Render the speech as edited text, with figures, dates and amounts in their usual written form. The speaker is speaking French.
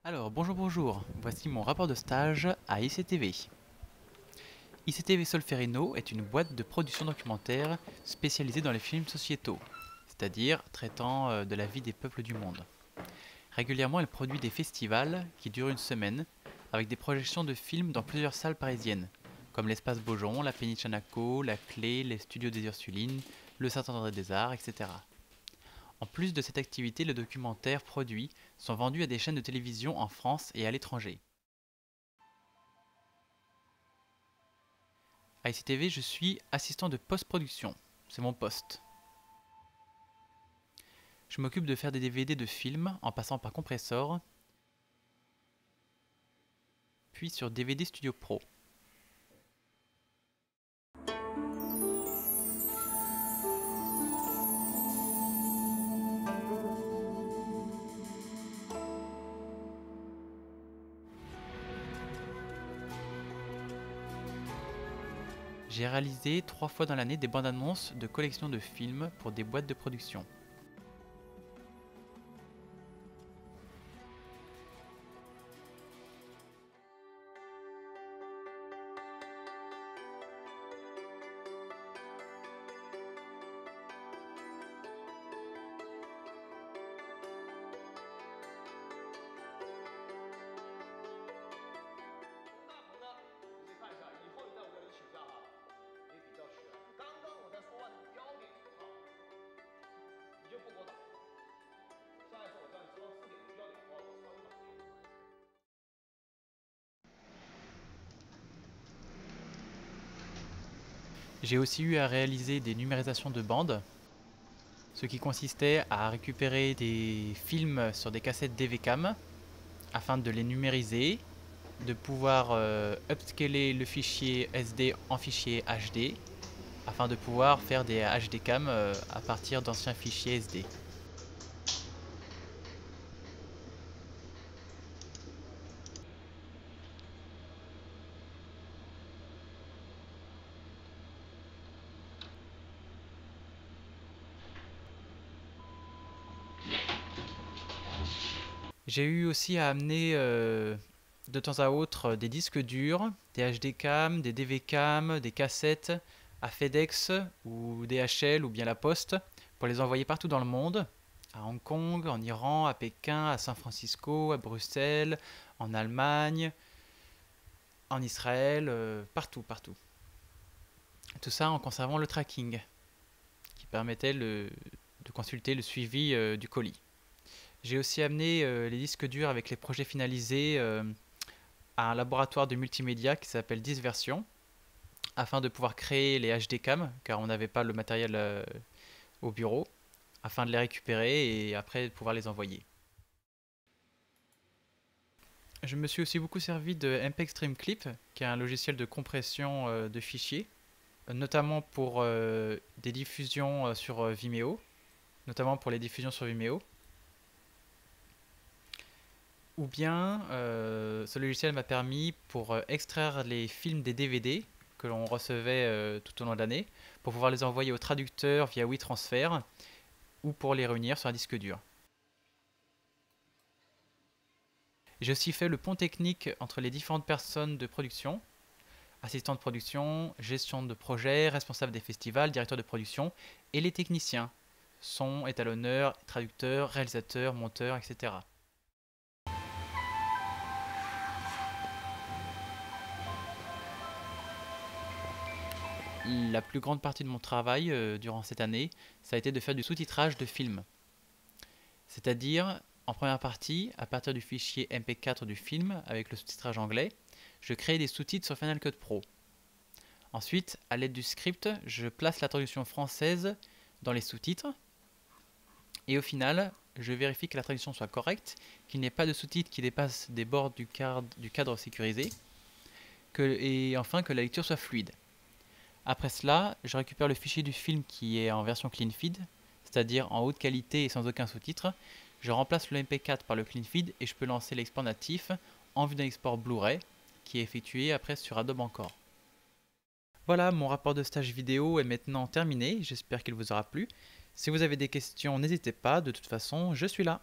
Alors, bonjour, voici mon rapport de stage à ICTV. ICTV Solferino est une boîte de production documentaire spécialisée dans les films sociétaux, c'est-à-dire traitant de la vie des peuples du monde. Régulièrement, elle produit des festivals qui durent une semaine, avec des projections de films dans plusieurs salles parisiennes, comme l'Espace Beaujon, la Péniche Chanaco, la Clé, les Studios des Ursulines, le Saint-André des Arts, etc. En plus de cette activité, les documentaires produits sont vendus à des chaînes de télévision en France et à l'étranger. À ICTV, je suis assistant de post-production. C'est mon poste. Je m'occupe de faire des DVD de films en passant par compressor, puis sur DVD Studio Pro. J'ai réalisé 3 fois dans l'année des bandes annonces de collections de films pour des boîtes de production. J'ai aussi eu à réaliser des numérisations de bandes, ce qui consistait à récupérer des films sur des cassettes DVCAM afin de les numériser, de pouvoir upscaler le fichier SD en fichier HD afin de pouvoir faire des HDCAM à partir d'anciens fichiers SD. J'ai eu aussi à amener de temps à autre des disques durs, des HDCAM, des DVCAM, des cassettes à FedEx ou DHL ou bien la Poste pour les envoyer partout dans le monde, à Hong Kong, en Iran, à Pékin, à San Francisco, à Bruxelles, en Allemagne, en Israël, partout. Tout ça en conservant le tracking qui permettait de consulter le suivi du colis. J'ai aussi amené les disques durs avec les projets finalisés à un laboratoire de multimédia qui s'appelle Disversion, afin de pouvoir créer les HDCAM, car on n'avait pas le matériel au bureau, afin de les récupérer et après de pouvoir les envoyer. Je me suis aussi beaucoup servi de MPEG Stream Clip, qui est un logiciel de compression de fichiers, notamment pour des diffusions sur Vimeo, notamment pour les diffusions sur Vimeo. Ou bien ce logiciel m'a permis pour extraire les films des DVD que l'on recevait tout au long de l'année, pour pouvoir les envoyer au traducteur via WeTransfer ou pour les réunir sur un disque dur. J'ai aussi fait le pont technique entre les différentes personnes de production, assistants de production, gestion de projet, responsable des festivals, directeur de production, et les techniciens, son, étalonneur, traducteur, réalisateur, monteur, etc. La plus grande partie de mon travail durant cette année, ça a été de faire du sous-titrage de films. C'est-à-dire, en première partie, à partir du fichier MP4 du film avec le sous-titrage anglais, je crée des sous-titres sur Final Cut Pro. Ensuite, à l'aide du script, je place la traduction française dans les sous-titres. Et au final, je vérifie que la traduction soit correcte, qu'il n'y ait pas de sous-titres qui dépassent des bords du cadre sécurisé, et enfin que la lecture soit fluide. Après cela, je récupère le fichier du film qui est en version clean feed, c'est-à-dire en haute qualité et sans aucun sous-titre. Je remplace le MP4 par le clean feed et je peux lancer l'export natif en vue d'un export Blu-ray qui est effectué après sur Adobe Encore. Voilà, mon rapport de stage vidéo est maintenant terminé, j'espère qu'il vous aura plu. Si vous avez des questions, n'hésitez pas, de toute façon, je suis là.